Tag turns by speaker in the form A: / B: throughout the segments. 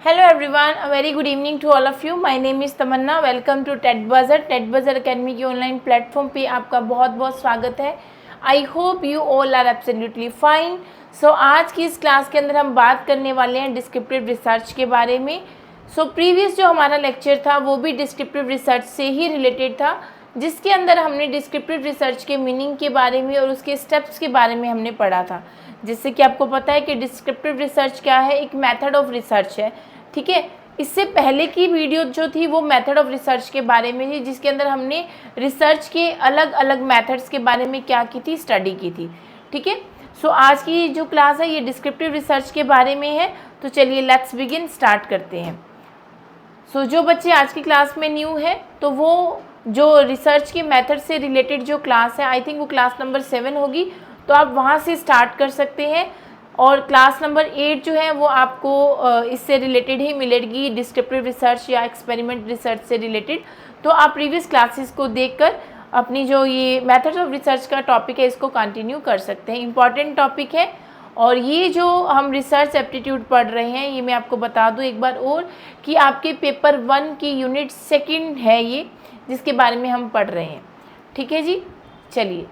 A: Hello everyone, a very good evening to all of you. My name is Tamanna. Welcome to TET buzzer. TET buzzer academy के online platform पे आपका बहुत बहुत स्वागत है. I hope you all are absolutely fine. So आज की इस क्लास के अंदर हम बात करने वाले हैं डिस्क्रिप्टिव रिसर्च के बारे में. प्रीवियस जो हमारा लेक्चर था वो भी डिस्क्रिप्टिव रिसर्च से ही रिलेटेड था, जिसके अंदर हमने डिस्क्रिप्टिव रिसर्च के मीनिंग के बारे में और उसके स्टेप्स के बारे में हमने पढ़ा था. जिससे कि आपको पता है कि डिस्क्रिप्टिव रिसर्च क्या है, एक मेथड ऑफ रिसर्च है. ठीक है, इससे पहले की वीडियो जो थी वो मेथड ऑफ रिसर्च के बारे में थी, जिसके अंदर हमने रिसर्च के अलग अलग मेथड्स के बारे में क्या की थी, स्टडी की थी. ठीक है, आज की जो क्लास है ये डिस्क्रिप्टिव रिसर्च के बारे में है. तो चलिए लेट्स बिगिन, स्टार्ट करते हैं. जो बच्चे आज की क्लास में न्यू है तो वो जो रिसर्च के मेथड से रिलेटेड जो क्लास है, आई थिंक वो क्लास नंबर 7 होगी, तो आप वहाँ से स्टार्ट कर सकते हैं. और क्लास नंबर 8 जो है वो आपको इससे रिलेटेड ही मिलेगी, डिस्क्रिप्टिव रिसर्च या एक्सपेरिमेंट रिसर्च से रिलेटेड. तो आप प्रीवियस क्लासेस को देखकर अपनी जो ये मेथड्स ऑफ रिसर्च का टॉपिक है इसको कंटिन्यू कर सकते हैं. इम्पॉर्टेंट टॉपिक है. और ये जो हम रिसर्च एप्टीट्यूड पढ़ रहे हैं, ये मैं आपको बता दूं एक बार और कि आपके पेपर 1 की यूनिट 2 है ये, जिसके बारे में हम पढ़ रहे हैं. ठीक है जी, चलिए.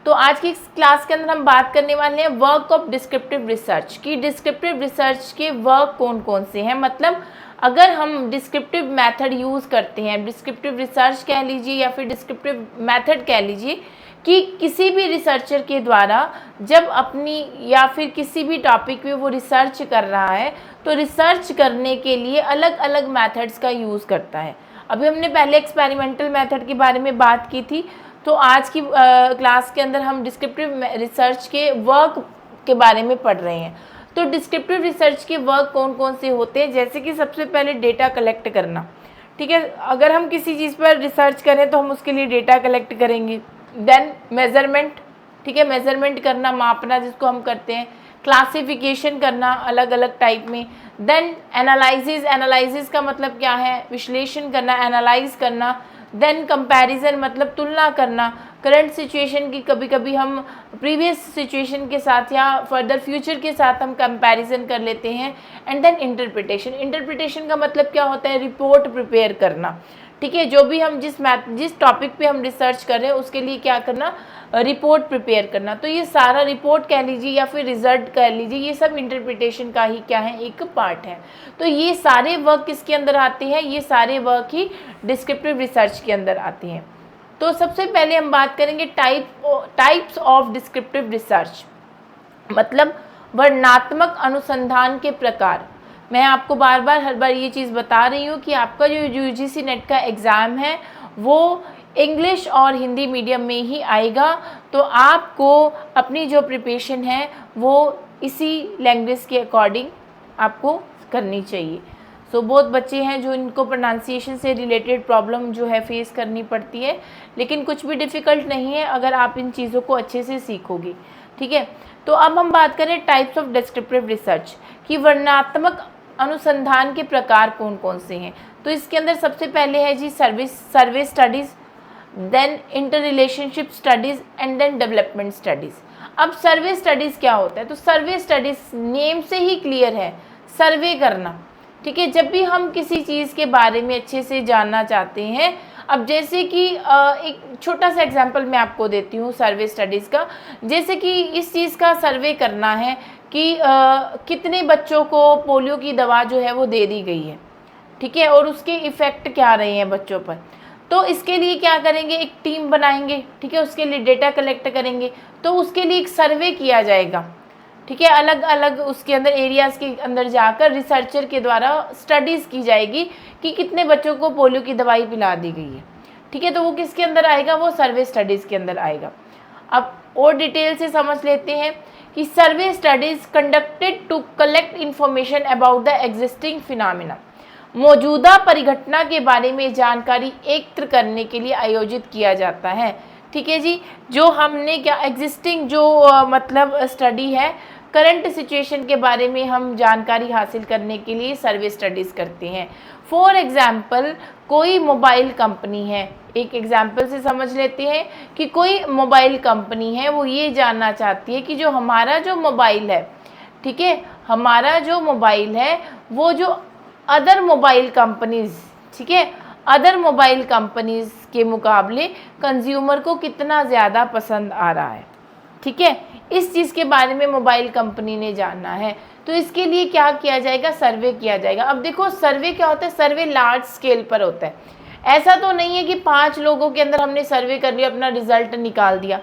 A: तो आज की क्लास के अंदर हम बात करने वाले हैं वर्क ऑफ डिस्क्रिप्टिव रिसर्च की. डिस्क्रिप्टिव रिसर्च के वर्क कौन कौन से हैं, मतलब अगर हम डिस्क्रिप्टिव मेथड यूज़ करते हैं, डिस्क्रिप्टिव रिसर्च कह लीजिए या फिर डिस्क्रिप्टिव मेथड कह लीजिए, कि किसी भी रिसर्चर के द्वारा जब अपनी या फिर किसी भी टॉपिक पे वो रिसर्च कर रहा है तो रिसर्च करने के लिए अलग अलग मेथड्स का यूज़ करता है. अभी हमने पहले एक्सपेरिमेंटल मेथड के बारे में बात की थी. तो आज की क्लास के अंदर हम डिस्क्रिप्टिव रिसर्च के वर्क के बारे में पढ़ रहे हैं. तो डिस्क्रिप्टिव रिसर्च के वर्क कौन कौन से होते हैं, जैसे कि सबसे पहले डेटा कलेक्ट करना. ठीक है, अगर हम किसी चीज़ पर रिसर्च करें तो हम उसके लिए डेटा कलेक्ट करेंगे. Then measurement. ठीक है, मेज़रमेंट करना, मापना जिसको हम करते हैं. क्लासिफिकेशन करना अलग अलग टाइप में. Then analysis. एनालिसिस का मतलब क्या है, विश्लेषण करना, एनालाइज करना. देन कंपैरिजन मतलब तुलना करना, करंट सिचुएशन की कभी कभी हम प्रीवियस सिचुएशन के साथ या फर्दर फ्यूचर के साथ हम कंपैरिजन कर लेते हैं. And then interpretation. इंटरप्रिटेशन का मतलब क्या होता है, रिपोर्ट प्रिपेयर करना. ठीक है, जो भी हम जिस टॉपिक पे हम रिसर्च कर रहे हैं उसके लिए क्या करना, रिपोर्ट प्रिपेयर करना. तो ये सारा रिपोर्ट कह लीजिए या फिर रिजल्ट कह लीजिए, ये सब इंटरप्रिटेशन का ही क्या है, एक पार्ट है. तो ये सारे वर्क किसके अंदर आते हैं, ये सारे वर्क ही डिस्क्रिप्टिव रिसर्च के अंदर आते हैं. तो सबसे पहले हम बात करेंगे टाइप्स ऑफ डिस्क्रिप्टिव रिसर्च, मतलब वर्णनात्मक अनुसंधान के प्रकार. मैं आपको बार बार हर बार ये चीज़ बता रही हूँ कि आपका जो यूजीसी नेट का एग्ज़ाम है वो इंग्लिश और हिंदी मीडियम में ही आएगा. तो आपको अपनी जो प्रिपरेशन है वो इसी लैंग्वेज के अकॉर्डिंग आपको करनी चाहिए. बहुत बच्चे हैं जो इनको प्रोनाउंसिएशन से रिलेटेड प्रॉब्लम जो है फेस करनी पड़ती है, लेकिन कुछ भी डिफ़िकल्ट नहीं है अगर आप इन चीज़ों को अच्छे से सीखोगे. ठीक है, तो अब हम बात करें टाइप्स ऑफ डिस्क्रिप्टिव रिसर्च कि वर्णनात्मक अनुसंधान के प्रकार कौन कौन से हैं. तो इसके अंदर सबसे पहले है जी survey studies, then inter relationship studies and then development studies. अब सर्वे स्टडीज़ क्या होता है, तो सर्वे स्टडीज़ नेम से ही क्लियर है, सर्वे करना. ठीक है, जब भी हम किसी चीज़ के बारे में अच्छे से जानना चाहते हैं, अब जैसे कि एक छोटा सा एग्जांपल मैं आपको देती हूँ सर्वे स्टडीज़ का. जैसे कि इस चीज़ का सर्वे करना है कि कितने बच्चों को पोलियो की दवा जो है वो दे दी गई है. ठीक है, और उसके इफ़ेक्ट क्या रहे हैं बच्चों पर. तो इसके लिए क्या करेंगे, एक टीम बनाएंगे. ठीक है, उसके लिए डेटा कलेक्ट करेंगे. तो उसके लिए एक सर्वे किया जाएगा. ठीक है, अलग अलग उसके अंदर एरियाज़ के अंदर जाकर रिसर्चर के द्वारा स्टडीज़ की जाएगी कि कितने बच्चों को पोलियो की दवाई पिला दी गई है. ठीक है, तो वो किसके अंदर आएगा, वो सर्वे स्टडीज़ के अंदर आएगा. अब और डिटेल से समझ लेते हैं कि survey studies conducted to collect information about the existing phenomena. मौजूदा परिघटना के बारे में जानकारी एकत्र करने के लिए आयोजित किया जाता है. ठीक है जी, जो हमने क्या एग्जिस्टिंग जो मतलब स्टडी है, करंट सिचुएशन के बारे में हम जानकारी हासिल करने के लिए सर्वे स्टडीज़ करते हैं. फॉर एग्ज़ाम्पल, कोई मोबाइल कंपनी है, एक एग्ज़ाम्पल से समझ लेते हैं कि कोई मोबाइल कंपनी है, वो ये जानना चाहती है कि जो हमारा जो मोबाइल है, ठीक है, हमारा जो मोबाइल है वो जो अदर मोबाइल कंपनीज़, ठीक है, अदर मोबाइल कंपनीज़ के मुकाबले कंज्यूमर को कितना ज़्यादा पसंद आ रहा है, ठीक है। इस चीज़ के बारे में मोबाइल कंपनी ने जानना है, तो इसके लिए क्या किया जाएगा, सर्वे किया जाएगा। अब देखो सर्वे क्या होता है, सर्वे लार्ज स्केल पर होता है। ऐसा तो नहीं है कि 5 लोगों के अंदर हमने सर्वे कर लिया, अपना रिजल्ट निकाल दिया।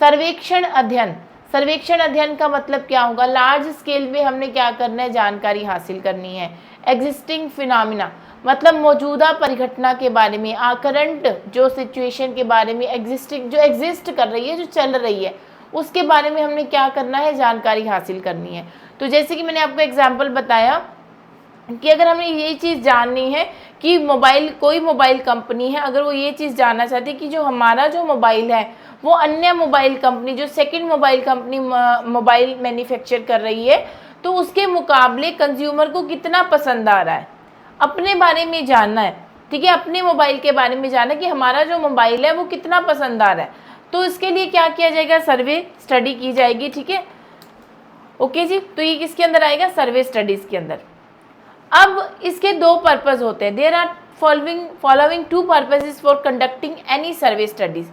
A: सर्वेक्षण अध्ययन, सर्वेक्षण अध्ययन का मतलब क्या होगा, लार्ज स्केल में हमने क्या करना है, जानकारी हासिल करनी है। एग्जिस्टिंग फिनोमिना मतलब मौजूदा परिघटना के बारे में, करंट जो सिचुएशन के बारे में, एग्जिस्टिंग जो एग्जिस्ट कर रही है, जो चल रही है, उसके बारे में हमने क्या करना है, जानकारी हासिल करनी है। तो जैसे कि मैंने आपको एग्जांपल बताया कि अगर हमें ये चीज़ जाननी है कि मोबाइल, कोई मोबाइल कंपनी है, अगर वो ये चीज़ जानना चाहती है कि जो हमारा जो मोबाइल है वो अन्य मोबाइल कंपनी, जो second mobile company mobile manufacture कर रही है, तो उसके मुकाबले कंज्यूमर को कितना पसंद आ रहा है, अपने बारे में जानना है, ठीक है, अपने मोबाइल के बारे में जानना है कि हमारा जो मोबाइल है वो कितना पसंद आ रहा है। तो इसके लिए क्या किया जाएगा, सर्वे स्टडी की जाएगी, ठीक है, ओके जी। तो ये किसके अंदर आएगा, सर्वे स्टडीज़ के अंदर। अब इसके 2 पर्पज़ होते हैं। There are following 2 purposes for conducting any survey studies.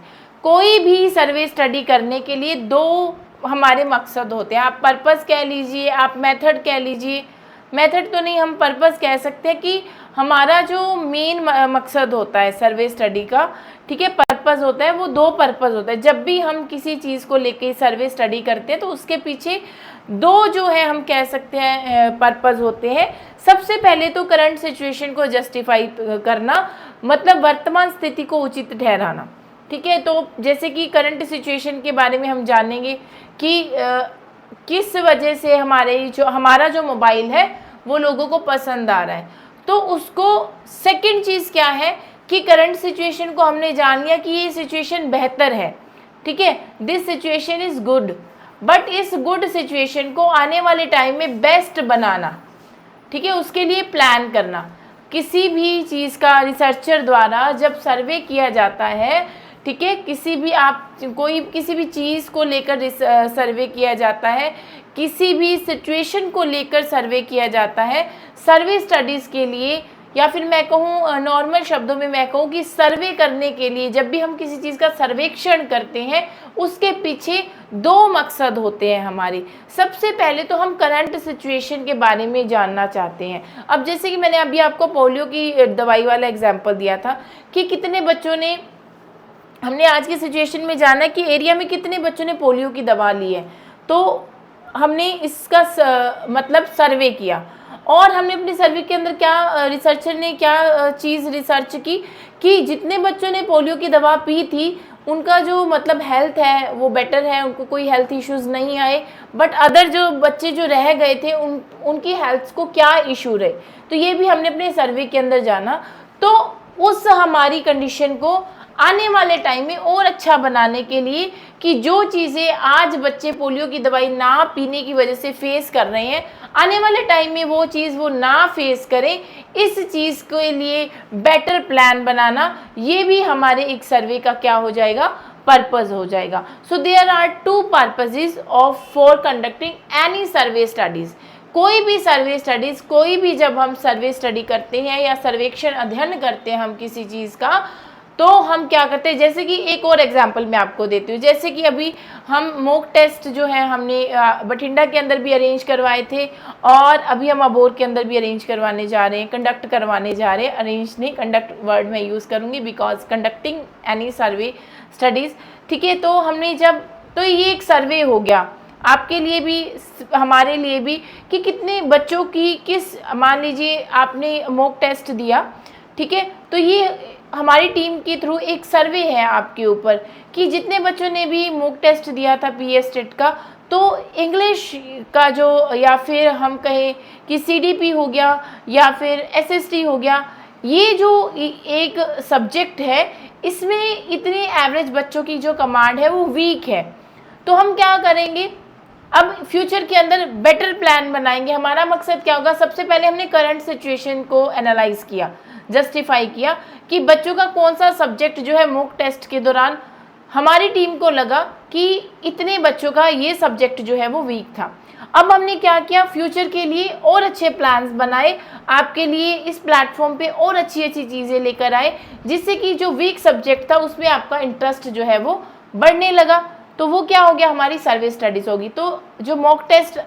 A: कोई भी सर्वे स्टडी करने के लिए 2 हमारे मकसद होते हैं। आप पर्पज़ कह लीजिए, आप मेथड कह लीजिए, मेथड तो नहीं, हम पर्पज़ कह सकते हैं कि हमारा जो मेन मकसद होता है सर्वे स्टडी का, ठीक है, पर्पज़ होता है, वो 2 पर्पज़ होता है। जब भी हम किसी चीज़ को लेके सर्वे स्टडी करते हैं तो उसके पीछे 2 जो है हम कह सकते हैं पर्पज़ होते हैं। सबसे पहले तो करंट सिचुएशन को जस्टिफाई करना, मतलब वर्तमान स्थिति को उचित ठहराना, ठीक है। तो जैसे कि करंट सिचुएशन के बारे में हम जानेंगे कि किस वजह से हमारा जो मोबाइल है वो लोगों को पसंद आ रहा है। तो उसको सेकंड चीज़ क्या है कि करंट सिचुएशन को हमने जान लिया कि ये सिचुएशन बेहतर है, ठीक है, this situation is good, but इस गुड सिचुएशन को आने वाले टाइम में बेस्ट बनाना, ठीक है, उसके लिए प्लान करना। किसी भी चीज़ का रिसर्चर द्वारा जब सर्वे किया जाता है, ठीक है, किसी भी चीज़ को लेकर सर्वे किया जाता है, किसी भी सिचुएशन को लेकर सर्वे किया जाता है, सर्वे स्टडीज़ के लिए, या फिर मैं कहूँ नॉर्मल शब्दों में मैं कहूँ कि सर्वे करने के लिए जब भी हम किसी चीज़ का सर्वेक्षण करते हैं उसके पीछे 2 मकसद होते हैं हमारे। सबसे पहले तो हम करंट सिचुएशन के बारे में जानना चाहते हैं। अब जैसे कि मैंने अभी आपको पोलियो की दवाई वाला एग्जाम्पल दिया था कि कितने बच्चों ने, हमने आज की सिचुएशन में जाना कि एरिया में कितने बच्चों ने पोलियो की दवा ली है, तो हमने इसका मतलब सर्वे किया। और हमने अपने सर्वे के अंदर क्या, रिसर्चर ने क्या चीज़ रिसर्च की कि जितने बच्चों ने पोलियो की दवा पी थी उनका जो मतलब हेल्थ है वो बेटर है, उनको कोई हेल्थ इश्यूज़ नहीं आए, बट अदर जो बच्चे जो रह गए थे उनकी हेल्थ को क्या इशू रहे, तो ये भी हमने अपने सर्वे के अंदर जाना। तो उस हमारी कंडीशन को आने वाले टाइम में और अच्छा बनाने के लिए कि जो चीज़ें आज बच्चे पोलियो की दवाई ना पीने की वजह से फेस कर रहे हैं, आने वाले टाइम में वो चीज़ वो ना फेस करें, इस चीज़ के लिए बेटर प्लान बनाना, ये भी हमारे एक सर्वे का क्या हो जाएगा, पर्पज़ हो जाएगा। So there are 2 purposes of for conducting any survey studies. कोई भी सर्वे स्टडीज़, कोई भी जब हम सर्वे स्टडी करते हैं या सर्वेक्षण अध्ययन करते हैं हम किसी चीज़ का, तो हम क्या करते हैं, जैसे कि एक और एग्जांपल मैं आपको देती हूँ। जैसे कि अभी हम मॉक टेस्ट जो है हमने बठिंडा के अंदर भी अरेंज करवाए थे और अभी हम अबोर के अंदर भी अरेंज करवाने जा रहे हैं, कंडक्ट करवाने जा रहे हैं। अरेंज नहीं, कंडक्ट वर्ड मैं यूज़ करूँगी because conducting any survey studies, ठीक है। तो हमने जब, तो ये एक सर्वे हो गया आपके लिए भी हमारे लिए भी कि कितने बच्चों की किस, मान लीजिए आपने मॉक टेस्ट दिया, ठीक है, तो ये हमारी टीम के थ्रू एक सर्वे है आपके ऊपर कि जितने बच्चों ने भी मॉक टेस्ट दिया था पीएस टेट का, तो इंग्लिश का जो, या फिर हम कहें कि सीडीपी हो गया या फिर एसएसटी हो गया, ये जो एक सब्जेक्ट है इसमें इतने एवरेज बच्चों की जो कमांड है वो वीक है। तो हम क्या करेंगे, अब फ्यूचर के अंदर बेटर प्लान बनाएंगे। हमारा मकसद क्या होगा, सबसे पहले हमने करंट सिचुएशन को एनालाइज किया, जस्टिफाई किया कि बच्चों का कौन सा सब्जेक्ट जो है मॉक टेस्ट के दौरान हमारी टीम को लगा कि इतने बच्चों का ये सब्जेक्ट जो है वो वीक था। अब हमने क्या किया, फ्यूचर के लिए और अच्छे प्लान्स बनाए, आपके लिए इस प्लेटफॉर्म पे और अच्छी अच्छी चीज़ें लेकर आए, जिससे कि जो वीक सब्जेक्ट था उसमें आपका इंटरेस्ट जो है वो बढ़ने लगा। तो वो क्या हो गया, हमारी सर्वे स्टडीज़ होगी। तो जो मॉक टेस्ट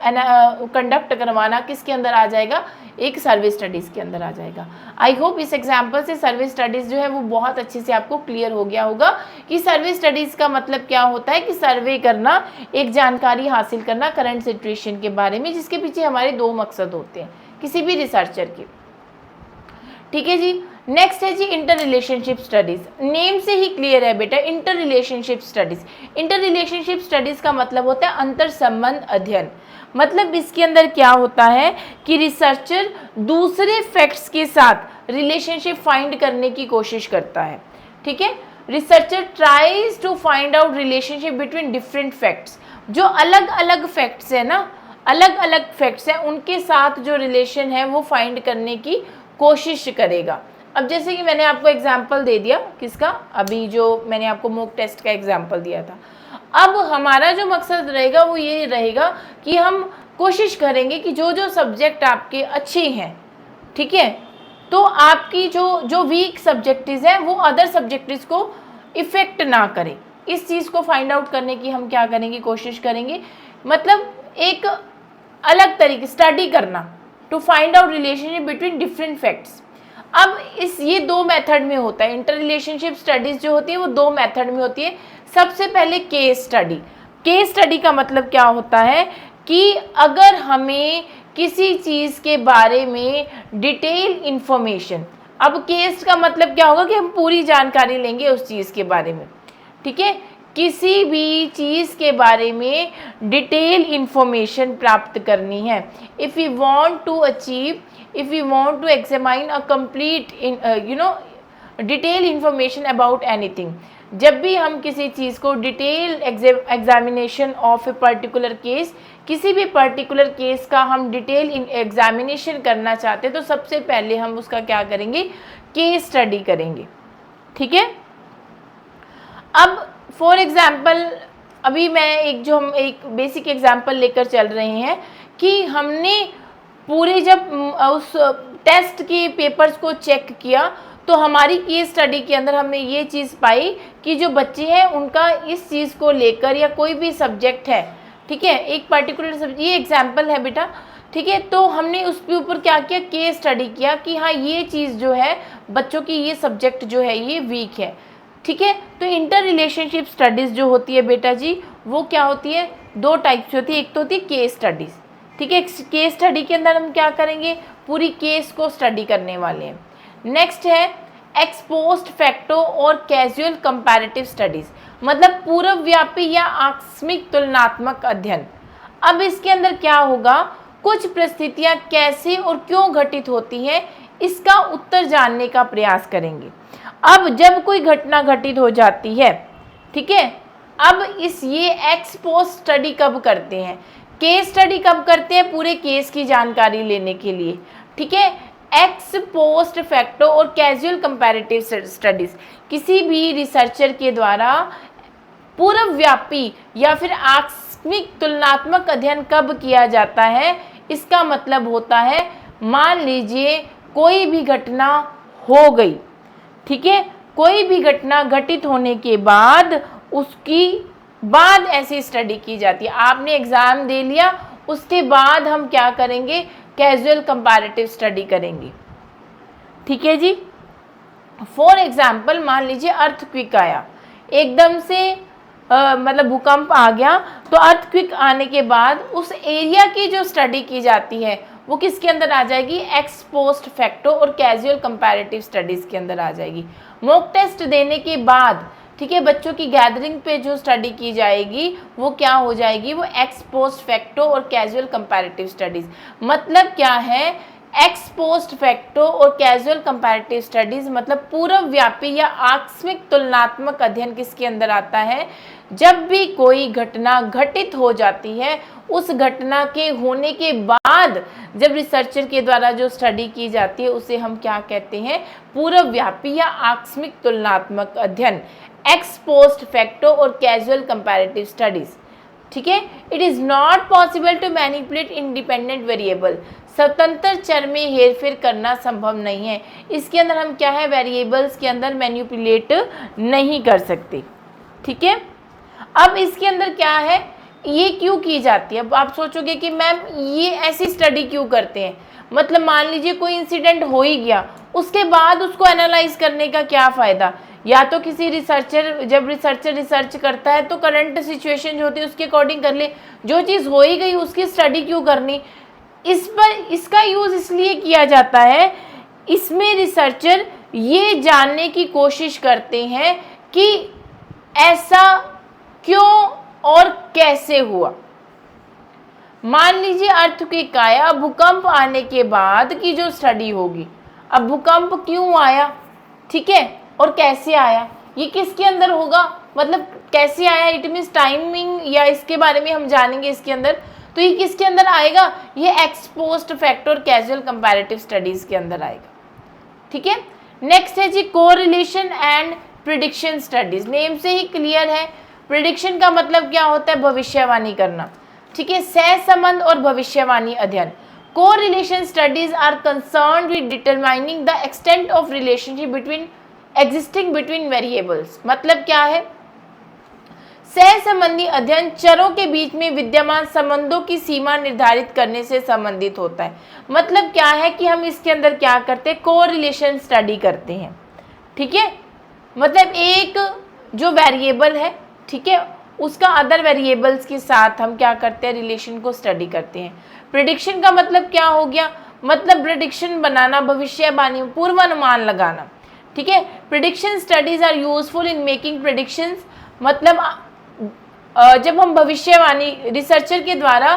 A: कंडक्ट करवाना किसके अंदर आ जाएगा, एक सर्वे स्टडीज़ के अंदर आ जाएगा। आई होप इस एग्जाम्पल से सर्वे स्टडीज़ जो है वो बहुत अच्छे से आपको क्लियर हो गया होगा कि सर्वे स्टडीज़ का मतलब क्या होता है, कि सर्वे करना, एक जानकारी हासिल करना करंट सिचुएशन के बारे में, जिसके पीछे हमारे दो मकसद होते हैं किसी भी रिसर्चर के। ठीक है जी। नेक्स्ट है जी इंटर रिलेशनशिप स्टडीज़। नेम से ही क्लियर है बेटा, inter relationship studies. Inter relationship studies का मतलब होता है अंतर संबंध अध्ययन। मतलब इसके अंदर क्या होता है कि रिसर्चर दूसरे फैक्ट्स के साथ रिलेशनशिप फाइंड करने की कोशिश करता है। ठीक है, researcher tries to find out relationship between different facts. जो अलग अलग फैक्ट्स है ना, अलग अलग फैक्ट्स हैं, उनके साथ जो रिलेशन है वो फाइंड करने की कोशिश करेगा। अब जैसे कि मैंने आपको एग्जाम्पल दे दिया किसका, अभी जो मैंने आपको मॉक टेस्ट का एग्जाम्पल दिया था। अब हमारा जो मकसद रहेगा वो ये रहेगा कि हम कोशिश करेंगे कि जो जो सब्जेक्ट आपके अच्छे हैं, ठीक है, तो आपकी जो वीक सब्जेक्टिव हैं वो अदर सब्जेक्टिव को इफ़ेक्ट ना करें। इस चीज़ को फाइंड आउट करने की हम क्या करेंगे, कोशिश करेंगे। मतलब एक अलग तरीके स्टडी करना, to find out relationship between different facts. अब ये दो मेथड में होता है। इंटर रिलेशनशिप स्टडीज़ जो होती है वो दो मेथड में होती है। सबसे पहले केस स्टडी। केस स्टडी का मतलब क्या होता है कि अगर हमें किसी चीज़ के बारे में डिटेल इन्फॉर्मेशन, अब केस का मतलब क्या होगा कि हम पूरी जानकारी लेंगे उस चीज़ के बारे में। ठीक है, किसी भी चीज़ के बारे में डिटेल इन्फॉर्मेशन प्राप्त करनी है। If you want to achieve, if you want to examine a complete detail information about anything, जब भी हम किसी चीज़ को detail examination of a particular case, किसी भी पर्टिकुलर केस का हम डिटेल एग्जामिनेशन करना चाहते हैं, तो सबसे पहले हम उसका क्या करेंगे, केस स्टडी करेंगे। ठीक है, अब फॉर एग्जाम्पल अभी मैं हम एक बेसिक एग्जाम्पल लेकर चल रहे हैं कि हमने पूरे जब उस टेस्ट के पेपर्स को चेक किया तो हमारी केस स्टडी के अंदर हमने ये चीज़ पाई कि जो बच्चे हैं उनका इस चीज़ को लेकर, या कोई भी सब्जेक्ट है, ठीक है, एक पर्टिकुलर सब्जेक्ट, ये एग्जाम्पल है बेटा, ठीक है, तो हमने उसके ऊपर क्या किया, केस स्टडी किया कि हाँ ये चीज़ जो है बच्चों की, ये सब्जेक्ट जो है ये वीक है। ठीक है, तो इंटर रिलेशनशिप स्टडीज़ जो होती है बेटा जी, वो क्या होती है, दो टाइप से होती है। एक तो होती है केस स्टडीज़। ठीक है, केस स्टडी के अंदर हम क्या करेंगे, पूरी केस को स्टडी करने वाले हैं। नेक्स्ट है एक्सपोस्ट फैक्टो और कैजुअल कंपैरेटिव स्टडीज़, मतलब पूर्वव्यापी या आकस्मिक तुलनात्मक अध्ययन। अब इसके अंदर क्या होगा, कुछ परिस्थितियाँ कैसे और क्यों घटित होती हैं, इसका उत्तर जानने का प्रयास करेंगे। अब जब कोई घटना घटित हो जाती है, ठीक है, अब ये एक्सपोस्ट स्टडी कब करते हैं, केस स्टडी कब करते हैं, पूरे केस की जानकारी लेने के लिए। ठीक है, एक्स पोस्ट फैक्टो और कैजुअल कंपैरेटिव स्टडीज़, किसी भी रिसर्चर के द्वारा पूर्वव्यापी या फिर आकस्मिक तुलनात्मक अध्ययन कब किया जाता है, इसका मतलब होता है मान लीजिए कोई भी घटना हो गई, ठीक है, कोई भी घटना घटित होने के बाद उसकी बाद ऐसी स्टडी की जाती है। आपने एग्ज़ाम दे लिया, उसके बाद हम क्या करेंगे, कैजुअल कंपैरेटिव स्टडी करेंगे। ठीक है जी, फॉर एग्जाम्पल मान लीजिए अर्थक्वेक आया, एकदम से मतलब भूकंप आ गया, तो अर्थक्वेक आने के बाद उस एरिया की जो स्टडी की जाती है वो किसके अंदर आ जाएगी, एक्स पोस्ट फैक्टो और कैजुअल कंपैरेटिव स्टडीज़ के अंदर आ जाएगी। मॉक टेस्ट देने के बाद, ठीक है, बच्चों की गैदरिंग पे जो स्टडी की जाएगी वो क्या हो जाएगी, वो एक्स पोस्ट फैक्टो और कैजुअल कंपैरेटिव स्टडीज़। मतलब क्या है, एक्स पोस्ट फैक्टो और कैजुअल कंपैरेटिव स्टडीज़ मतलब पूर्वव्यापी या आकस्मिक तुलनात्मक अध्ययन किसके अंदर आता है, जब भी कोई घटना घटित हो जाती है, उस घटना के होने के बाद जब रिसर्चर के द्वारा जो स्टडी की जाती है उसे हम क्या कहते हैं, पूर्वव्यापी या आकस्मिक तुलनात्मक अध्ययन, एक्स पोस्ट फैक्टो और कैजुअल कंपैरेटिव स्टडीज़। ठीक है। It is not possible to manipulate independent variable, स्वतंत्र चर में हेरफेर करना संभव नहीं है। इसके अंदर हम क्या है, वेरिएबल्स के अंदर मैनिपुलेट नहीं कर सकते, ठीक है। अब इसके अंदर क्या है, ये क्यों की जाती है। अब आप सोचोगे कि मैम ये ऐसी स्टडी क्यों करते हैं, मतलब मान लीजिए कोई इंसिडेंट हो ही गया, उसके बाद उसको एनालाइज करने का क्या फ़ायदा। या तो किसी रिसर्चर, जब रिसर्चर रिसर्च करता है तो करंट सिचुएशन जो होती है उसके अकॉर्डिंग कर ले, जो चीज़ हो ही गई उसकी स्टडी क्यों करनी। इस पर इसका यूज़ इसलिए किया जाता है, इसमें रिसर्चर ये जानने की कोशिश करते हैं कि ऐसा क्यों और कैसे हुआ। मान लीजिए अर्थक्वेक आया, भूकंप आने के बाद की जो स्टडी होगी, अब भूकंप क्यों आया, ठीक है, और कैसे आया, ये किसके अंदर होगा, मतलब कैसे आया, इट मीन्स टाइमिंग या इसके बारे में हम जानेंगे इसके अंदर। तो ये किसके अंदर आएगा, ये ex post facto causal comparative studies के अंदर आएगा, ठीक है। नेक्स्ट है जी correlation and prediction studies. Name से ही क्लियर है, प्रिडिक्शन का मतलब क्या होता है, भविष्यवाणी करना, ठीक है। सहसंबंध और भविष्यवाणी अध्ययन। Correlation studies are concerned with determining the extent of relationship between existing between variables. मतलब क्या है, सहसंबंधी अध्ययन चरों के बीच में विद्यमान संबंधों की सीमा निर्धारित करने से संबंधित होता है। मतलब क्या है कि हम इसके अंदर क्या करते हैं, कोरिलेशन स्टडी करते हैं, ठीक है। मतलब एक जो वेरिएबल है, ठीक है, उसका अदर वेरिएबल्स के साथ हम क्या करते हैं, रिलेशन को स्टडी करते हैं। प्रिडिक्शन का मतलब क्या हो गया, मतलब प्रिडिक्शन बनाना, भविष्यवाणी, पूर्वानुमान लगाना, ठीक है। Prediction studies are useful in making predictions. मतलब जब हम भविष्यवाणी रिसर्चर के द्वारा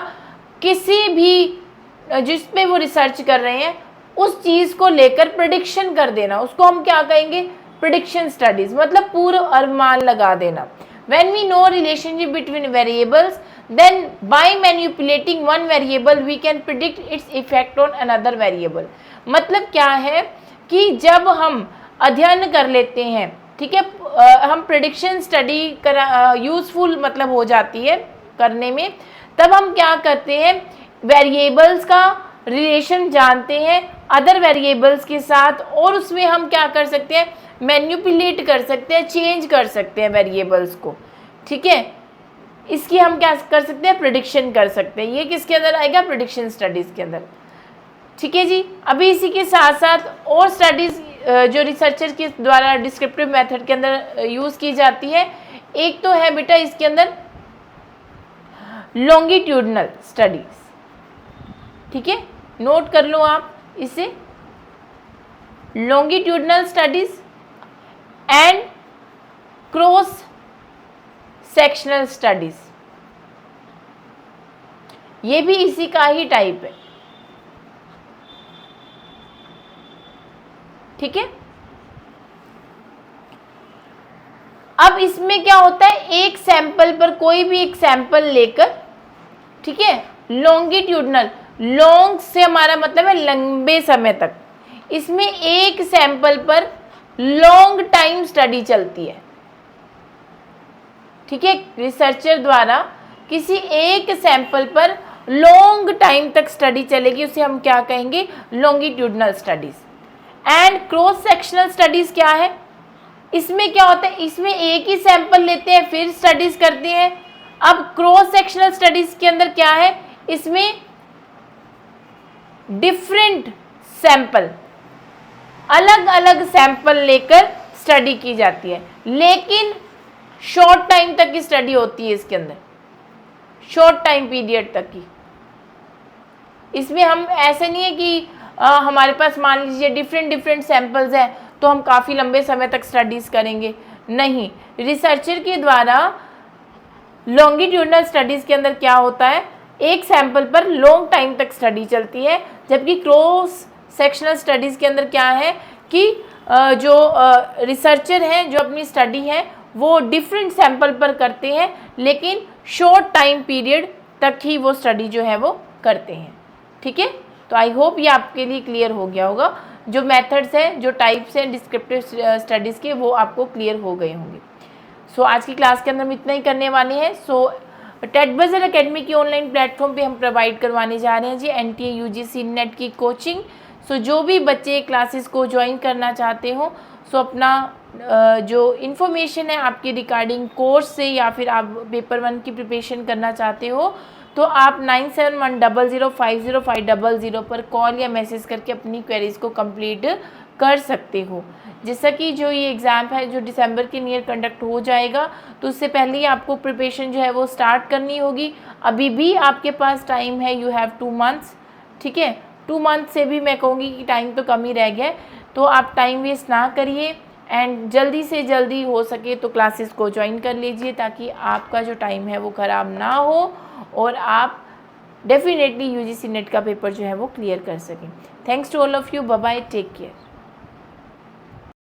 A: किसी भी जिस पे वो रिसर्च कर रहे हैं उस चीज़ को लेकर प्रिडिक्शन कर देना, उसको हम क्या कहेंगे, प्रिडिक्शन स्टडीज, मतलब पूर्व अनुमान लगा देना। When we know relationship between variables, then by manipulating one variable we can predict its effect on another variable। मतलब क्या है कि जब हम अध्ययन कर लेते हैं, ठीक है, हम प्रिडिक्शन स्टडी यूजफुल मतलब हो जाती है करने में, तब हम क्या करते हैं, वेरिएबल्स का रिलेशन जानते हैं अदर वेरिएबल्स के साथ, और उसमें हम क्या कर सकते हैं, मैनिपुलेट कर सकते हैं, चेंज कर सकते हैं वेरिएबल्स को, ठीक है। इसकी हम क्या कर सकते हैं, प्रिडिक्शन कर सकते हैं। ये किसके अंदर आएगा, प्रिडिक्शन स्टडीज़ के अंदर, ठीक है जी। अभी इसी के साथ साथ और स्टडीज़ जो रिसर्चर के द्वारा डिस्क्रिप्टिव मेथड के अंदर यूज़ की जाती है, एक तो है बेटा इसके अंदर लॉन्गिट्यूडनल स्टडीज़, ठीक है, नोट कर लो आप इसे, longitudinal studies and cross sectional studies, ये भी इसी का ही टाइप है, ठीक है। अब इसमें क्या होता है, एक सैंपल पर कोई भी एक सैंपल लेकर, ठीक है, लॉन्गिट्यूडनल, लॉन्ग से हमारा मतलब है लंबे समय तक, इसमें एक सैंपल पर लॉन्ग टाइम स्टडी चलती है, ठीक है। रिसर्चर द्वारा किसी एक सैंपल पर लॉन्ग टाइम तक स्टडी चलेगी, उसे हम क्या कहेंगे, longitudinal studies. And cross sectional studies क्या है, इसमें क्या होता है, इसमें एक ही सैंपल लेते हैं फिर स्टडीज करते हैं। अब क्रॉस सेक्शनल स्टडीज के अंदर क्या है, इसमें डिफरेंट सैंपल, अलग अलग सैंपल लेकर स्टडी की जाती है, लेकिन शॉर्ट टाइम तक की स्टडी होती है इसके अंदर, शॉर्ट टाइम पीरियड तक की। इसमें हम ऐसे नहीं है कि हमारे पास मान लीजिए डिफरेंट सैंपल्स हैं तो हम काफ़ी लंबे समय तक स्टडीज़ करेंगे, नहीं। रिसर्चर के द्वारा लॉन्गिट्यूडनल स्टडीज़ के अंदर क्या होता है, एक सैंपल पर लॉन्ग टाइम तक स्टडी चलती है, जबकि क्रॉस सेक्शनल स्टडीज़ के अंदर क्या है कि जो रिसर्चर हैं जो अपनी स्टडी है वो डिफरेंट सैंपल पर करते हैं, लेकिन शॉर्ट टाइम पीरियड तक ही वो स्टडी जो है वो करते हैं, ठीक है। तो आई होप ये आपके लिए क्लियर हो गया होगा, जो मेथड्स हैं, जो टाइप्स हैं डिस्क्रिप्टिव स्टडीज़ के, वो आपको क्लियर हो गए होंगे। सो आज की क्लास के अंदर हम इतना ही करने वाले हैं। सो टेट बज़र अकेडमी की ऑनलाइन प्लेटफॉर्म पे हम प्रोवाइड करवाने जा रहे हैं जी NTA UGC नेट की कोचिंग। सो जो भी बच्चे क्लासेस को ज्वाइन करना चाहते हो, सो अपना जो इन्फॉर्मेशन है आपकी रिगार्डिंग कोर्स से या फिर आप पेपर 1 की प्रिपरेशन करना चाहते हो, तो आप 9710050500 पर कॉल या मैसेज करके अपनी क्वेरीज़ को कंप्लीट कर सकते हो। जैसा कि जो ये एग्ज़ाम है जो दिसंबर के नियर कंडक्ट हो जाएगा, तो उससे पहले ही आपको प्रिपरेशन जो है वो स्टार्ट करनी होगी। अभी भी आपके पास टाइम है, यू हैव 2 मंथ्स, ठीक है। 2 मंथ से भी मैं कहूँगी कि टाइम तो कम ही रह गया है, तो आप टाइम वेस्ट ना करिए एंड जल्दी से जल्दी हो सके तो क्लासेस को ज्वाइन कर लीजिए, ताकि आपका जो टाइम है वो ख़राब ना हो और आप डेफिनेटली UGC नेट का पेपर जो है वो क्लियर कर सकें। Thanks to all of you, bye bye, take care.